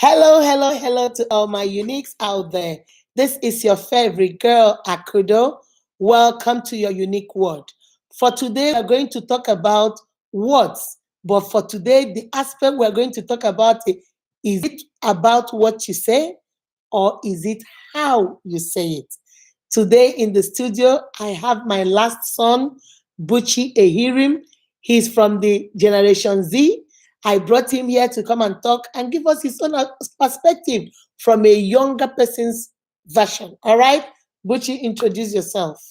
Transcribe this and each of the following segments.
Hello, hello, hello to all my uniques out there. This is your favorite girl, Akudo. Welcome to your unique word. For today, we're going to talk about words. But for today, the aspect we're going to talk about is it about what you say or is it how you say it? Today in the studio, I have my last son, Buchi Ehirim. He's from the Generation Z. I brought him here to come and talk and give us his own perspective from a younger person's version. All right, Buchi, introduce yourself.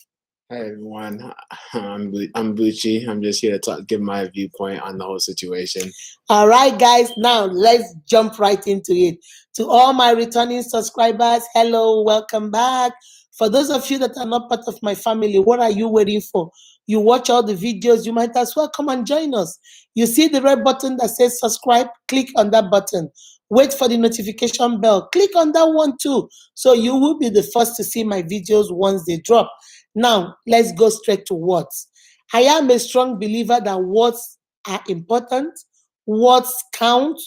Hey everyone, I'm Bucci. I'm just here to give my viewpoint on the whole situation. All right, guys, now let's jump right into it. To all my returning subscribers, hello, welcome back. For those of you that are not part of my family, what are you waiting for? You watch all the videos, you might as well come and join us. You see the red button that says subscribe, click on that button. Wait for the notification bell, click on that one too. So you will be the first to see my videos once they drop. Now, let's go straight to words. I am a strong believer that words are important. Words count.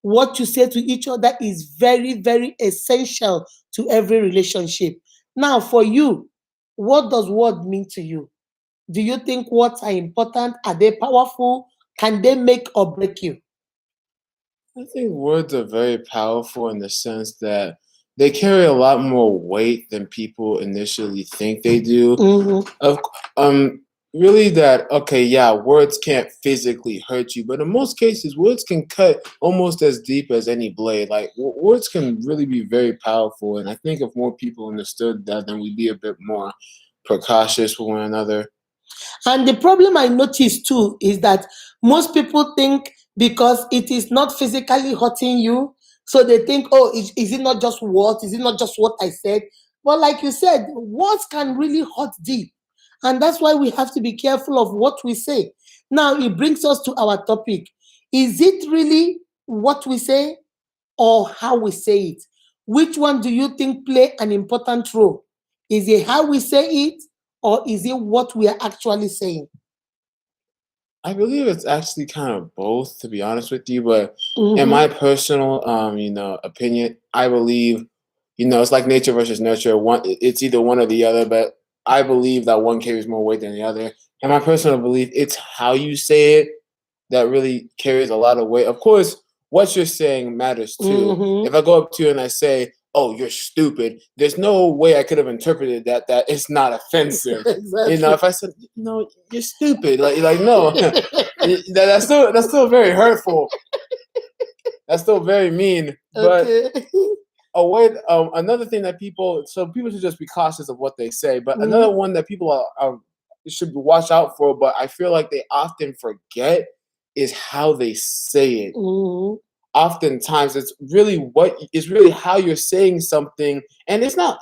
What you say to each other is very, very essential to every relationship. Now, for you, what does word mean to you? Do you think words are important? Are they powerful? Can they make or break you? I think words are very powerful in the sense that they carry a lot more weight than people initially think they do. Mhm. Of really that okay, yeah, words can't physically hurt you, but in most cases, words can cut almost as deep as any blade. Like words can really be very powerful, and I think if more people understood that, then we'd be a bit more precautious with one another. And the problem I notice too is that most people think because it is not physically hurting you, so they think, oh, is it not just what? Is it not just what I said? But like you said, words can really hurt deep. And that's why we have to be careful of what we say. Now, it brings us to our topic. Is it really what we say or how we say it? Which one do you think play an important role? Is it how we say it or is it what we are actually saying? I believe it's actually kind of both, to be honest with you. But in Mm-hmm. my personal, opinion, I believe, it's like nature versus nurture. It's either one or the other. But I believe that one carries more weight than the other. And my personal belief, it's how you say it that really carries a lot of weight. Of course, what you're saying matters too. Mm-hmm. If I go up to you and I say, "Oh, you're stupid," there's no way I could have interpreted that it's not offensive. Exactly. If I said, "No, you're stupid," like no, that's still very hurtful. That's still very mean. But Okay. another thing that people should just be cautious of what they say. But another Mm-hmm. one that people are should watch out for, but I feel like they often forget is how they say it. Mm-hmm. Oftentimes it's really how you're saying something, and it's not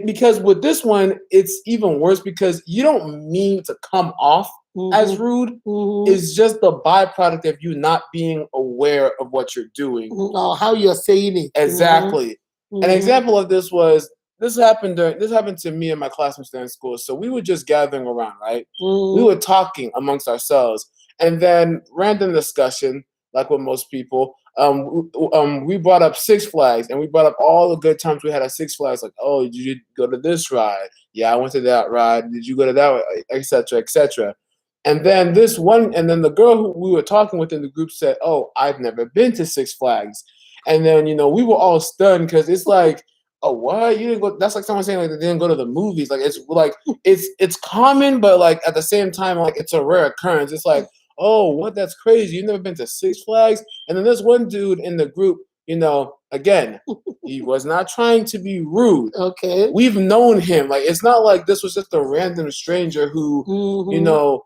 because with this one it's even worse because you don't mean to come off as Mm-hmm. rude. Mm-hmm. It's just the byproduct of you not being aware of what you're doing. Or how you're saying it. Mm-hmm. Exactly. An Mm-hmm. example of this happened to me and my classmates in school. So we were just gathering around, right? We Mm-hmm. were talking amongst ourselves, and then random discussion, like with most people. We brought up Six Flags, and we brought up all the good times we had at Six Flags. Like, oh, did you go to this ride? Yeah, I went to that ride. Did you go to that one? Etc. Etc. And then the girl who we were talking with in the group said, "Oh, I've never been to Six Flags." And then we were all stunned because it's like, "Oh, what? You didn't go?" That's like someone saying like they didn't go to the movies. It's common, but like at the same time, like it's a rare occurrence. It's like, "Oh, what? That's crazy. You've never been to Six Flags?" And then there's one dude in the group. Again, he was not trying to be rude. Okay. We've known him. Like it's not like this was just a random stranger who, you Mm-hmm. know,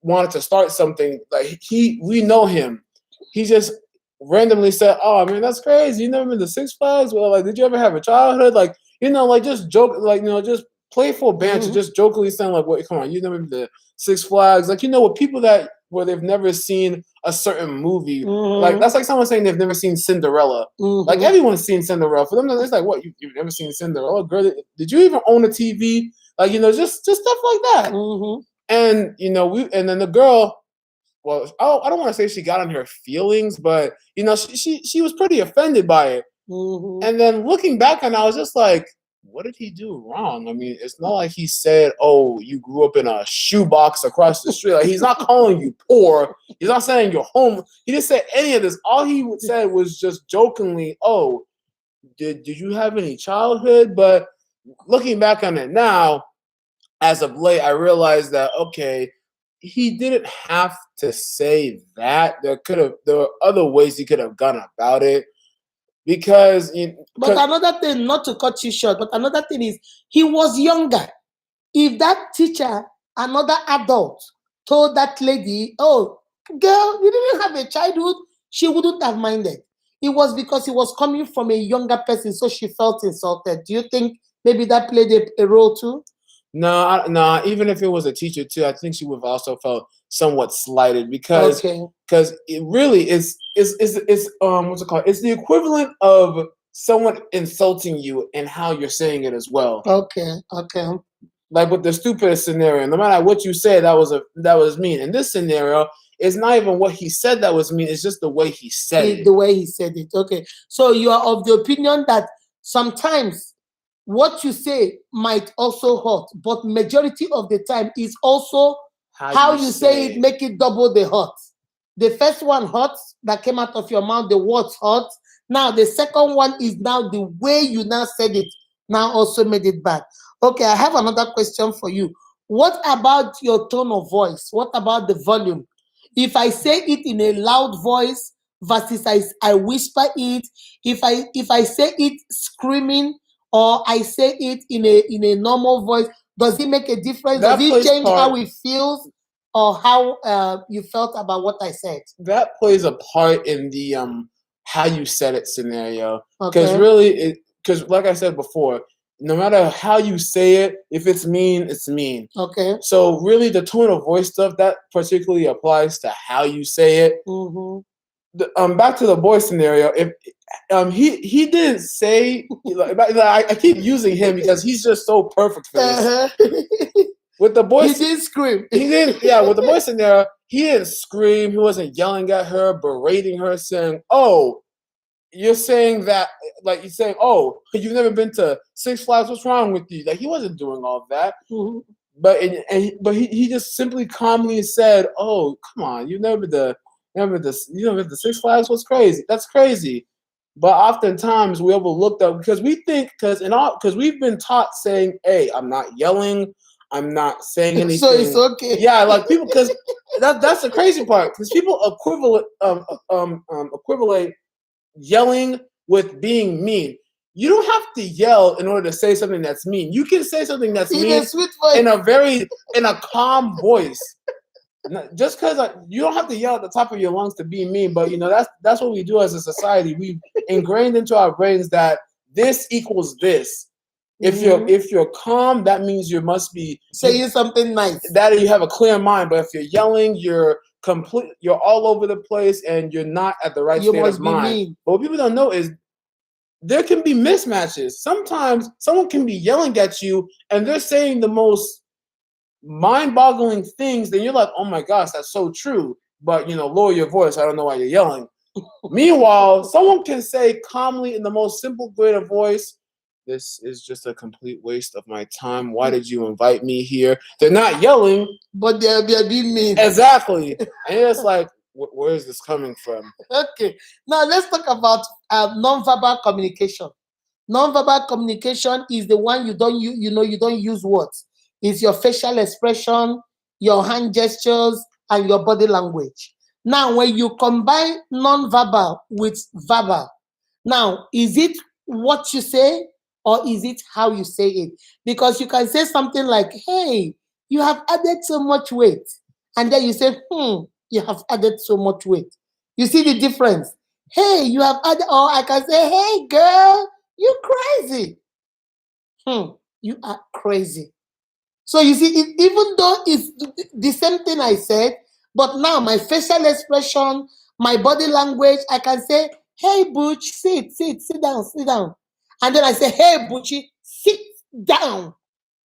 wanted to start something. Like we know him. He just randomly said, "Oh man, that's crazy. You never been to Six Flags? Well, like, did you ever have a childhood? Like, like just joke, like just playful banter, Mm-hmm. just jokingly saying like, "Wait, come on, you never been to Six Flags?" Like, with people that where they've never seen a certain movie. Like Mm-hmm. that's like someone saying they've never seen Cinderella. Like Mm-hmm. everyone's seen Cinderella. For them, it's like, what? You've never seen Cinderella, girl? Did you even own a TV? Like, just stuff like that. Mm-hmm. And then the girl well, oh, I don't want to say she got on her feelings, but she was pretty offended by it. Mm-hmm. And then looking back on it, I was just like, what did he do wrong? I mean, it's not like he said, "Oh, you grew up in a shoebox across the street." Like, he's not calling you poor. He's not saying you're home. He didn't say any of this. All he said was just jokingly, "Oh, did you have any childhood?" But looking back on it now, as of late, I realized that okay, he didn't have to say that. There were other ways he could have gone about it because But another thing, not to cut you short, but another thing is he was younger. If that teacher, another adult, told that lady, "Oh, girl, you didn't have a childhood," she wouldn't have minded. It was because he was coming from a younger person, so she felt insulted. Do you think maybe that played a role too? No, no. Even if it was a teacher too, I think she would have also felt somewhat slighted because Okay. it really is what's it called? It's the equivalent of someone insulting you and how you're saying it as well. Okay. Okay. Like with the stupidest scenario, no matter what you say, that was mean. In this scenario, it's not even what he said that was mean. It's just the way he said it. The way he said it. Okay. So you are of the opinion that sometimes what you say might also hurt, but majority of the time is also how you say it, make it double the hurt. The first one hurts that came out of your mouth, the words hurt. Now the second one is now the way you now said it now also made it bad. Okay, I have another question for you. What about your tone of voice? What about the volume? If I say it in a loud voice versus I whisper it, if I say it screaming or I say it in a normal voice, does it make a difference? Does That it plays change how part. it feels or how you felt about what I said? That plays a part in the how you said it scenario. Because Okay. really, because like I said before, no matter how you say it, if it's mean, it's mean. Okay. So really, the tone of voice stuff that particularly applies to how you say it. Mm-hmm. Back to the boy scenario. If he didn't say I keep using him because he's just so perfect for this. Uh-huh. With the boy, He didn't scream. he didn't. Yeah, with the boy scenario, he didn't scream. He wasn't yelling at her, berating her, saying, "Oh, you're saying that." Like you're saying, "Oh, you've never been to Six Flags. What's wrong with you?" Like he wasn't doing all of that. Mhm. But he just simply calmly said, "Oh, come on, you never been to Six Flags. What's crazy? That's crazy." But oftentimes we overlook that because we think because we've been taught saying, "Hey, I'm not yelling. I'm not saying anything." So it's okay. Yeah, like people because that's the crazy part because people equivalent yelling with being mean. You don't have to yell in order to say something that's mean. You can say something that's In mean a sweet voice. in a calm voice. Just because you don't have to yell at the top of your lungs to be mean, but that's what we do as a society. We've ingrained into our brains that this equals this. If you're calm, that means you must be saying something nice. that you have a clear mind. But if you're yelling, you're all over the place, and you're not at the right You state must of be mind. mean. But what people don't know is there can be mismatches. Sometimes someone can be yelling at you, and they're saying the most mind-boggling things. Then you're like, "Oh my gosh, that's so true." But lower your voice. I don't know why you're yelling. Meanwhile, someone can say calmly in the most simple, greater voice, "This is just a complete waste of my time. Why did you invite me here?" They're not yelling, but they're being mean. Exactly. And it's like, where is this coming from? Okay. Now let's talk about non-verbal communication. Non-verbal communication is the one you don't use words. It's your facial expression, your hand gestures, and your body language. Now, when you combine non-verbal with verbal, now is it what you say or is it how you say it? Because you can say something like, "Hey, you have added so much weight," and then you say, you have added so much weight. You see the difference? "Hey, you have added," or I can say, "Hey, girl, you crazy." You are crazy. So you see, even though it's the same thing I said, but now my facial expression, my body language, I can say, "Hey, Butch, sit down, sit down." And then I say, "Hey, Butchie, sit down."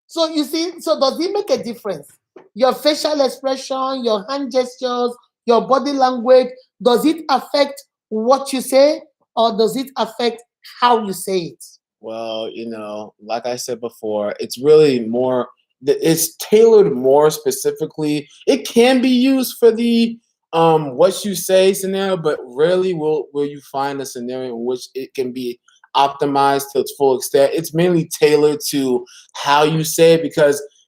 So you see, so does it make a difference? Your facial expression, your hand gestures, your body language, does it affect what you say or does it affect how you say it? Well, like I said before, it's really more, it's tailored more specifically. It can be used for the what you say scenario, but rarely will you find a scenario in which it can be optimized to its full extent. It's mainly tailored to how you say it,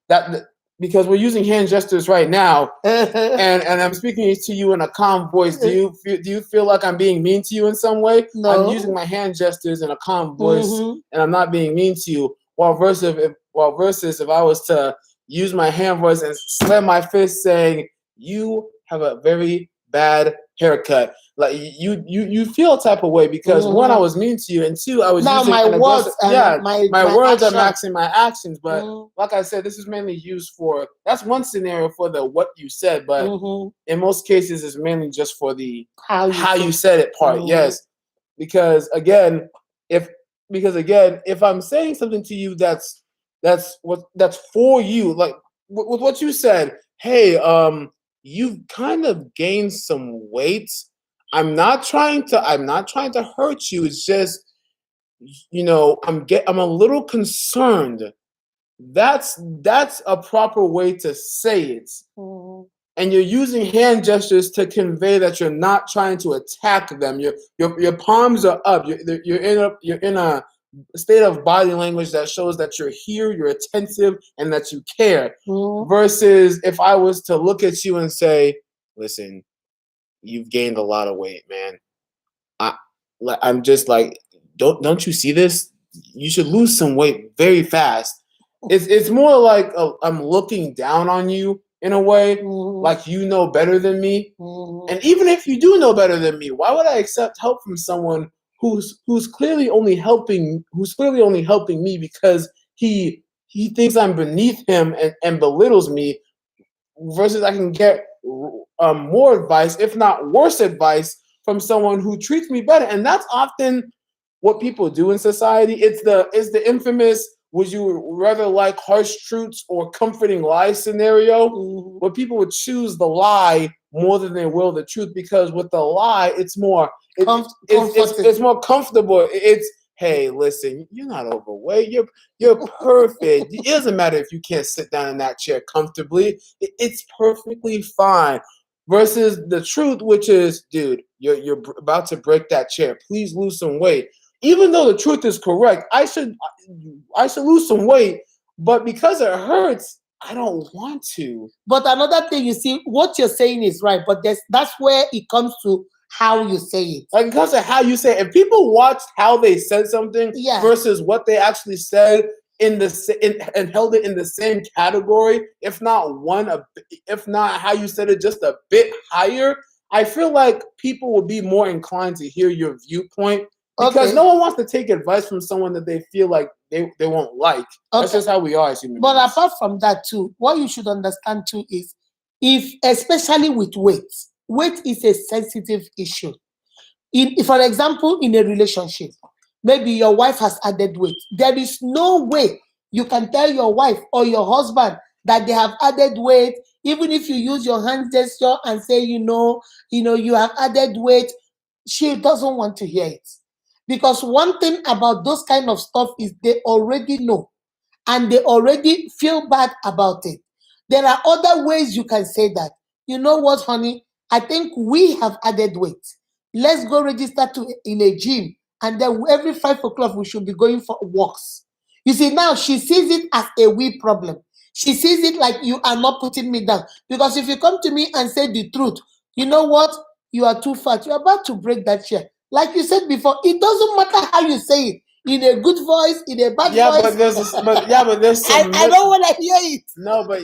that because we're using hand gestures right now, and I'm speaking to you in a calm voice. Do you feel like I'm being mean to you in some way? I'm using No. my hand gestures in a calm voice, Mm-hmm. and I'm not being mean to you. While versus if I was to use my hand voice and slam my fist, saying you have a very bad haircut, like you feel a type of way because one, I Mm-hmm. was mean to you, and two, I was Now using my an aggressive. words and Yeah, my my words are action. matching my actions, but Mm-hmm. like I said, this is mainly used for, that's one scenario for the what you said, but Mm-hmm. in most cases it's mainly just for the How you how say you it. said it part. Mm-hmm. Yes, because again, if if I'm saying something to you that's for you, like with what you said, hey, you've kind of gained some weight. I'm not trying to hurt you. It's just, I'm a little concerned. That's a proper way to say it. Mm-hmm. And you're using hand gestures to convey that you're not trying to attack them. Your palms are up. You're in a state of body language that shows that you're here, you're attentive, and that you care. Mm-hmm. Versus if I was to look at you and say, "Listen, you've gained a lot of weight, man. I, I'm just like, don't you see this? You should lose some weight very fast." It's more like I'm looking down on you in a way, Mm-hmm. like you know better than me. Mm-hmm. And even if you do know better than me, why would I accept help from someone who's clearly only helping me because he thinks I'm beneath him and belittles me, versus I can get more advice, if not worse advice, from someone who treats me better. And that's often what people do in society. It's the infamous "would you rather like harsh truths or comforting lies" scenario, Mm-hmm. where people would choose the lie more than they will the truth, because with the lie it's more it's Comforting. more comfortable. It's, hey, listen, you're not overweight. You're perfect. It doesn't matter if you can't sit down in that chair comfortably. It's perfectly fine. Versus the truth, which is, dude, you're about to break that chair. Please lose some weight. Even though the truth is correct, I should lose some weight, but because it hurts, I don't want to. But another thing, you see, what you're saying is right, but that's where it comes to how you say it. Like, because of how you say it, if people watched how they said something Yeah. versus what they actually said and held it in the same category, if not how you said it just a bit higher, I feel like people will be more inclined to hear your viewpoint, because Okay. no one wants to take advice from someone that they feel like they won't like. That's Okay. just how we are as human But beings. apart from that too, what you should understand too is, if especially with weight is a sensitive issue. For example, in a relationship, maybe your wife has added weight. There is no way you can tell your wife or your husband that they have added weight, even if you use your hand gesture and say, you have added weight. She doesn't want to hear it. Because one thing about those kind of stuff is they already know and they already feel bad about it. There are other ways you can say that. You know what, honey? I think we have added weight. Let's go register in a gym, and then every 5 o'clock we should be going for walks. You see, now she sees it as a we problem. She sees it like you are not putting me down. Because if you come to me and say the truth, you know what? You are too fat. You're about to break that chair. Like you said before, it doesn't matter how you say it. In a good voice, in a bad Yeah, voice. but there's I some. don't want to hear it. No, but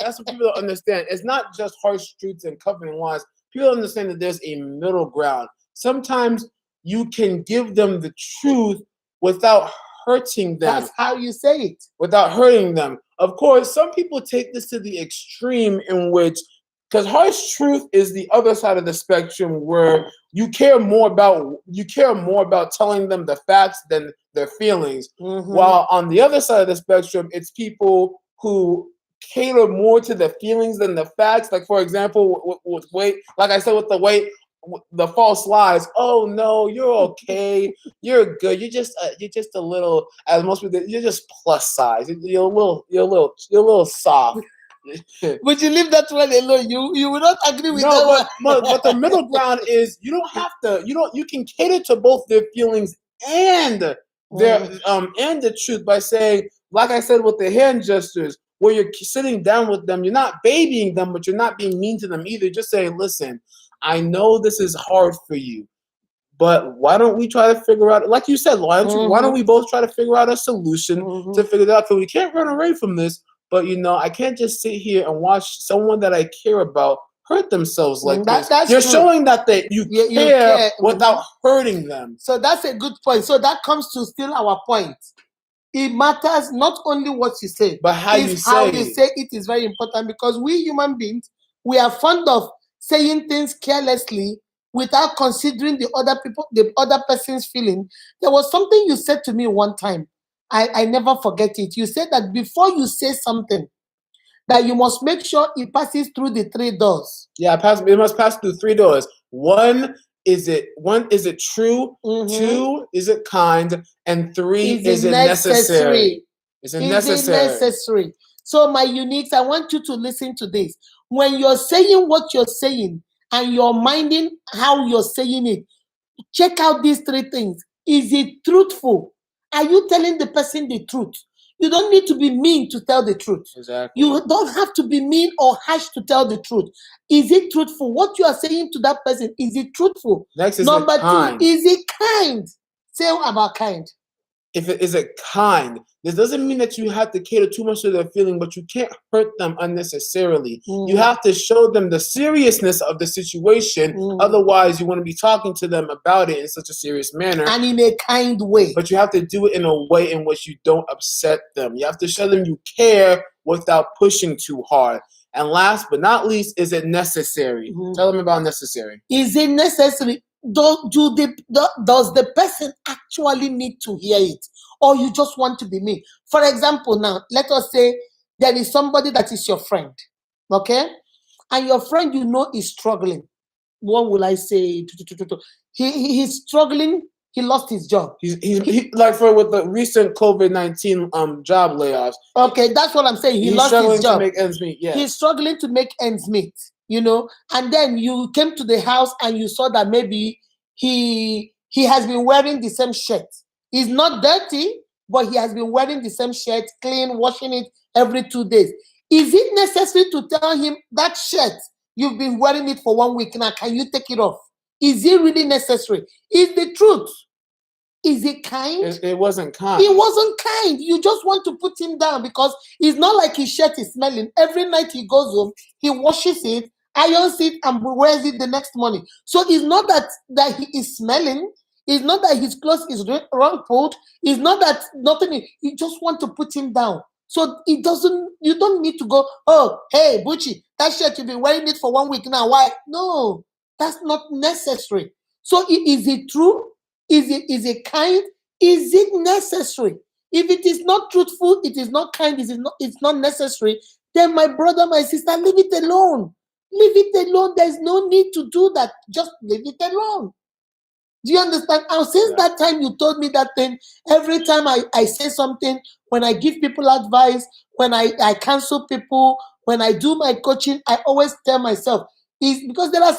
that's what people don't understand. It's not just harsh truths and covering lies. People don't understand that there's a middle ground. Sometimes you can give them the truth without hurting them. That's how you say it. Without hurting them. Of course, some people take this to the extreme in which, because harsh truth is the other side of the spectrum, where you care more about telling them the facts than their feelings. Mm-hmm. While on the other side of the spectrum, it's people who cater more to the feelings than the facts. Like, for example, with weight, like I said, with the weight, the false lies. Oh no, you're okay. You're good. You're just a little, as most people, you're just plus size. You're a little soft. But you leave that one alone. You will not agree with No, that but the middle ground is you don't have to. You can cater to both their feelings and their one. and the truth by saying, like I said, with the hand gestures, where you're sitting down with them, you're not babying them, but you're not being mean to them either. Just saying, listen, I know this is hard for you, but why don't we try to figure out, like you said, why don't we both try to figure out a solution to figure it out? Because we can't run away from this. But I can't just sit here and watch someone that I care about hurt themselves like this. That's You're true. showing that you You care without hurting them. So that's a good point. So that comes to still our point. It matters not only what you say, but how you say it is very important, because we human beings, we are fond of saying things carelessly without considering the other person's feeling. There was something you said to me one time. I never forget it. You said that before you say something, that you must make sure it passes through the 3 doors. Yeah, it must pass through 3 doors. One, is it true? Two, is it kind? And three, is it necessary? Is it necessary? So my uniques, I want you to listen to this. When you're saying what you're saying and you're minding how you're saying it, check out these 3 things. Is it truthful? Are you telling the person the truth? You don't need to be mean to tell the truth. Exactly. You don't have to be mean or harsh to tell the truth. Is it truthful? What you are saying to that person, is it truthful? Next is Number it kind? 2, is it kind? Say about kind. If it is a kind, this doesn't mean that you have to cater too much to their feeling, but you can't hurt them unnecessarily. You have to show them the seriousness of the situation. Otherwise, you want to be talking to them about it in such a serious manner. And in a kind way. But you have to do it in a way in which you don't upset them. You have to show them you care without pushing too hard. And last but not least, is it necessary? Tell them about necessary. Is it necessary? Does the person actually need to hear it, or you just want to be mean? For example, now let us say there is somebody that is your friend, okay, and your friend is struggling. What will I say? He's struggling. He lost his job. He like with the recent COVID-19 job layoffs. Okay, that's what I'm saying. He lost his job. To make ends meet. Yes. He's struggling to make ends meet. And then you came to the house and you saw that maybe he has been wearing the same shirt. He's not dirty, but he has been wearing the same shirt, clean, washing it every 2 days. Is it necessary to tell him that shirt, you've been wearing it for 1 week now, can you take it off? Is it really necessary? Is the truth? Is it kind? It wasn't kind. It wasn't kind. You just want to put him down because it's not like his shirt is smelling. Every night he goes home, he washes it, irons it, and wears it the next morning. So it's not that he is smelling. It's not that his clothes is rumpled. It's not that nothing. You just want to put him down. So it doesn't. You don't need to go. Oh, hey, Bucci, that shirt you've been wearing it for 1 week now. Why? No, that's not necessary. So is it true? Is it kind? Is it necessary? If it is not truthful, it is not kind, it's not necessary, then my brother, my sister, leave it alone. Leave it alone. There's no need to do that. Just leave it alone. Do you understand? And since that time you told me that thing, every time I say something, when I give people advice, when I counsel people, when I do my coaching, I always tell myself, is because there are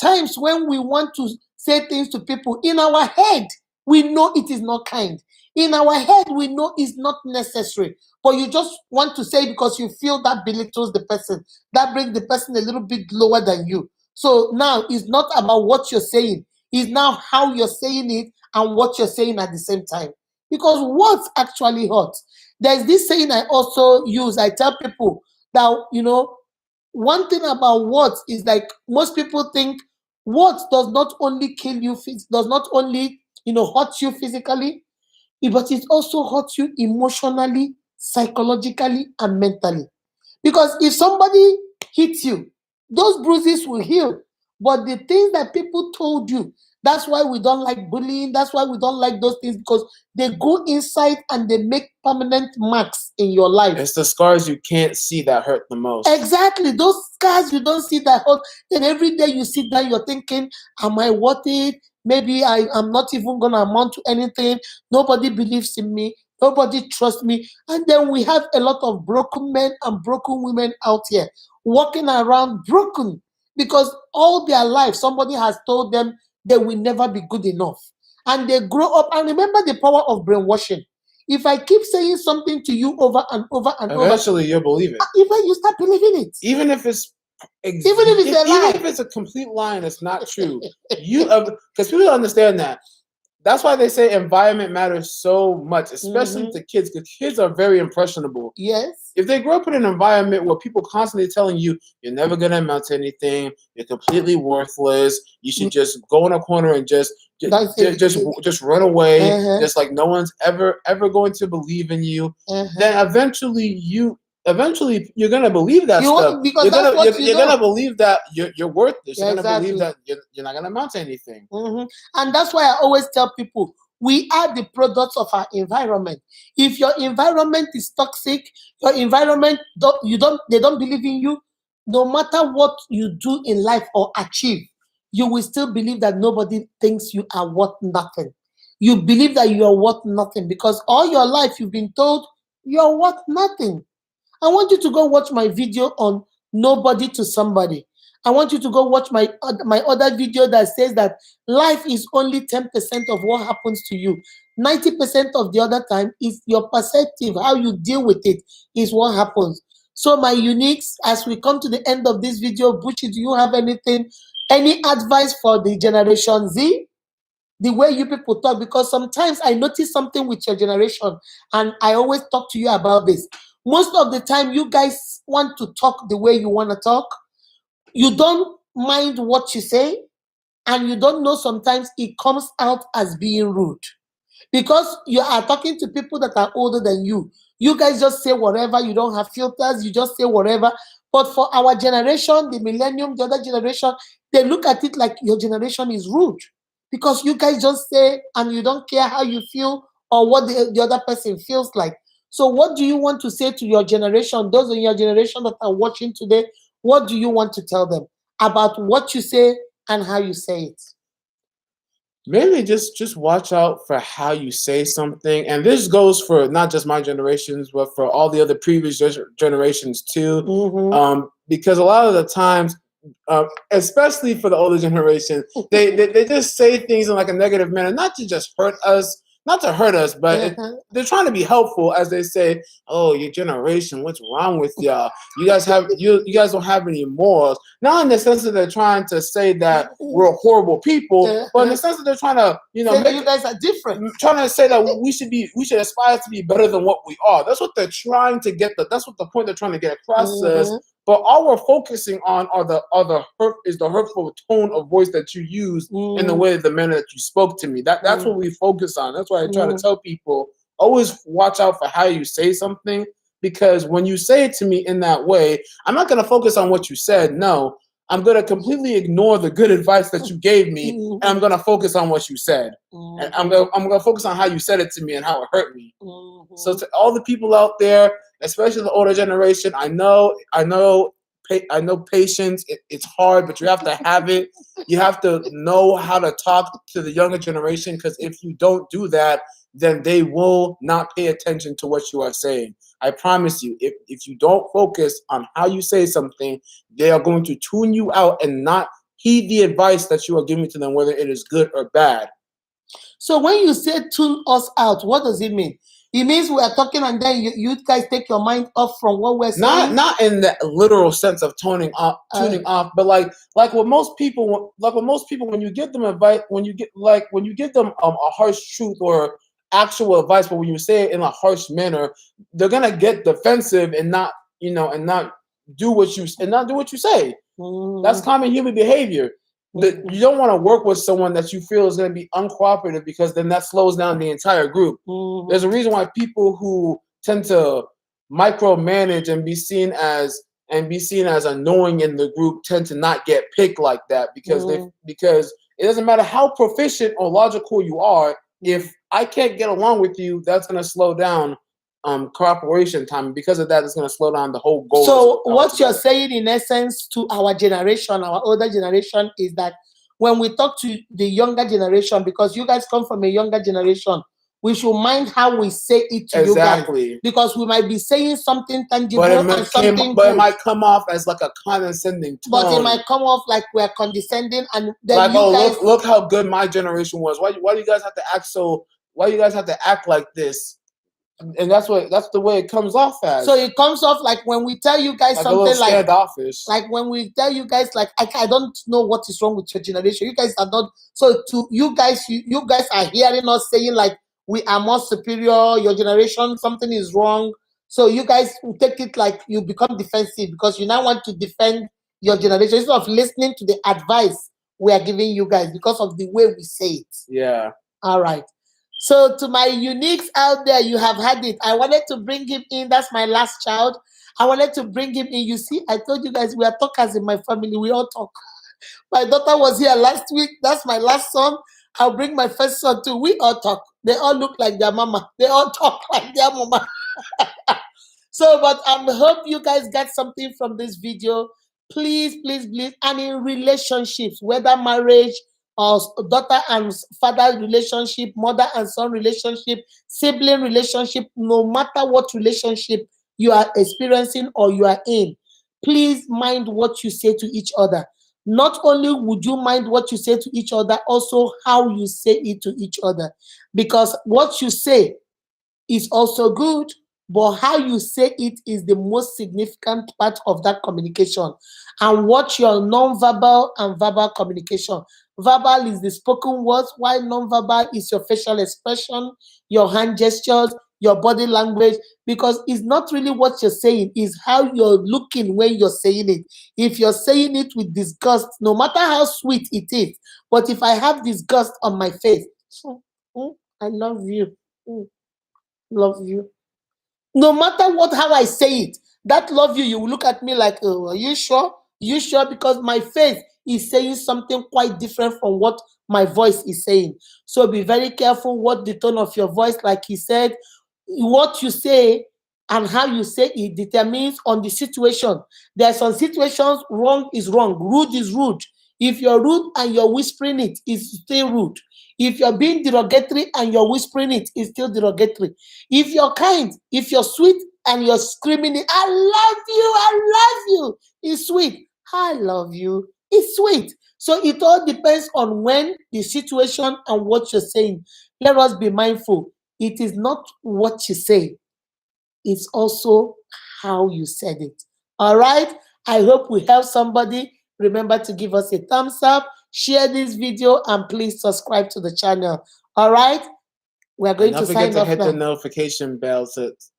times when we want to say things to people. In our head, we know it is not kind. In our head, we know it's not necessary. But you just want to say it because you feel that belittles the person. That brings the person a little bit lower than you. So now it's not about what you're saying. It's now how you're saying it and what you're saying at the same time. Because words actually hurt. There's this saying I also use. I tell people that, one thing about words is like most people think words does not only kill you, does not only, hurt you physically, but it also hurts you emotionally, psychologically, and mentally. Because if somebody hits you, those bruises will heal. But the things that people told you That's why we don't like bullying. That's why we don't like those things, because they go inside and they make permanent marks in your life. It's the scars you can't see that hurt the most. Exactly. Those scars you don't see that hurt. Then every day you sit down, you're thinking, am I worth it? Maybe am not even going to amount to anything. Nobody believes in me. Nobody trusts me. And then we have a lot of broken men and broken women out here walking around broken because all their life somebody has told them they will never be good enough. And they grow up. And remember the power of brainwashing. If I keep saying something to you over and over and Eventually you'll believe it. even you start believing it. Even if it's Even if it's a lie. even if it's a complete lie and it's not true. Because people don't understand that. That's why they say environment matters so much, especially to kids, because kids are very impressionable. Yes. If they grow up in an environment where people constantly telling you you're never gonna amount to anything, you're completely worthless, you should just go in a corner and just run away, just like no one's ever going to believe in you, then eventually you're gonna believe that stuff. Because you're gonna believe that you're worthless. You're gonna believe that you're not gonna amount to anything. And that's why I always tell people we are the products of our environment. If your environment is toxic, your environment they don't believe in you, no matter what you do in life or achieve, you will still believe that nobody thinks you are worth nothing. You believe that you are worth nothing because all your life you've been told you're worth nothing. I want you to go watch my video on nobody to somebody. I want you to go watch my other video that says that life is only 10% of what happens to you. 90% of the other time is your perspective, how you deal with it is what happens. So my uniques, as we come to the end of this video, Bushi, do you have any advice for the Generation Z? The way you people talk, because sometimes I notice something with your generation, and I always talk to you about this. Most of the time, you guys want to talk the way you want to talk. You don't mind what you say, and you don't know sometimes it comes out as being rude because you are talking to people that are older than you. You guys just say whatever, you don't have filters, you just say whatever. But for our generation, the millennium, the other generation, they look at it like your generation is rude because you guys just say and you don't care how you feel or what the other person feels like. So, what do you want to say to your generation, those in your generation that are watching today? What do you want to tell them about what you say and how you say it? Mainly just watch out for how you say something, and this goes for not just my generations but for all the other previous generations too. Because a lot of the times, especially for the older generation, they just say things in like a negative manner, not to just hurt us, but they're trying to be helpful, as they say, oh, your generation, what's wrong with y'all? You guys don't have any morals. Not in the sense that they're trying to say that we're horrible people, but in the sense that they're trying to, make you guys are different. Trying to say that we should aspire to be better than what we are. That's what they're trying to get. That's what the point they're trying to get across is. But all we're focusing on are the hurtful tone of voice that you use in the way, the manner that you spoke to me. That's what we focus on. That's why I try to tell people, always watch out for how you say something, because when you say it to me in that way, I'm not going to focus on what you said. No, I'm going to completely ignore the good advice that you gave me, and I'm going to focus on what you said. And I'm going to focus on how you said it to me and how it hurt me. So to all the people out there, especially the older generation, I know patience. It's hard, but you have to have it. You have to know how to talk to the younger generation, because if you don't do that, then they will not pay attention to what you are saying. I promise you, if you don't focus on how you say something, they are going to tune you out and not heed the advice that you are giving to them, whether it is good or bad. So when you say tune us out, what does it mean? It means we are talking and then you guys take your mind off from what we're saying. Not in the literal sense of tuning off, but like with most people, when you give them advice, when you give them a harsh truth or actual advice, but when you say it in a harsh manner, they're gonna get defensive and not do what you say. That's common human behavior. You don't want to work with someone that you feel is going to be uncooperative, because then that slows down the entire group. There's a reason why people who tend to micromanage and be seen as and be seen as annoying in the group tend to not get picked like that because it doesn't matter how proficient or logical you are. If I can't get along with you, that's going to slow down cooperation time. Because of that, it's going to slow down the whole goal. So what you're saying in essence to our generation, our older generation, is that when we talk to the younger generation, because you guys come from a younger generation, we should mind how we say it to you guys, because we might be saying something tangible but it might come off as like a condescending tone. But it might come off like we're condescending, and then like, oh, guys, look how good my generation was. Why do you guys have to act so? Why do you guys have to act like this? And that's the way it comes off as. So it comes off like when we tell you guys like something standoffish. Like when we tell you guys I don't know what is wrong with your generation. You guys are not. So to you guys, you guys are hearing us saying like we are more superior. Your generation, something is wrong. So you guys take it like you become defensive because you now want to defend your generation instead of listening to the advice we are giving you guys because of the way we say it. Yeah. All right. So to my uniques out there, you have had it. I wanted to bring him in. That's my last child. I wanted to bring him in. You see, I told you guys we are talkers in my family. We all talk. My daughter was here last week. That's my last son. I'll bring my first son too. We all talk. They all look like their mama. They all talk like their mama. So, but I hope you guys get something from this video. Please, please, please. And in relationships, whether marriage or daughter and father relationship, mother and son relationship, sibling relationship, no matter what relationship you are experiencing or you are in, please mind what you say to each other. Not only would you mind what you say to each other, also how you say it to each other. Because what you say is also good, but how you say it is the most significant part of that communication. And what your non-verbal and verbal communication. Verbal is the spoken words, while non-verbal is your facial expression, your hand gestures, your body language, because it's not really what you're saying, it's how you're looking when you're saying it. If you're saying it with disgust, no matter how sweet it is, but if I have disgust on my face, I love you. Love you. No matter what, how I say it, that love you, you will look at me like, oh, are you sure? You sure? Because my face is saying something quite different from what my voice is saying. So be very careful what the tone of your voice, like he said, what you say and how you say it determines on the situation. There are some situations wrong is wrong, rude is rude. If you're rude and you're whispering it, it's still rude. If you're being derogatory and you're whispering it, it's still derogatory. If you're kind, if you're sweet and you're screaming it, I love you, it's sweet. I love you, it's sweet. So it all depends on when, the situation, and what you're saying. Let us be mindful. It is not what you say, it's also how you said it. All right? I hope we help somebody. Remember to give us a thumbs up, share this video, and please subscribe to the channel. All right? We're going to sign off now. Don't forget to hit the notification bell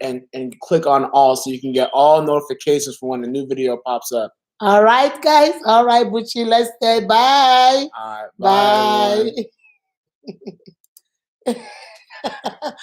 and click on all so you can get all notifications for when a new video pops up. All right, guys. All right, Bucci, let's say bye. All right, bye. Bye.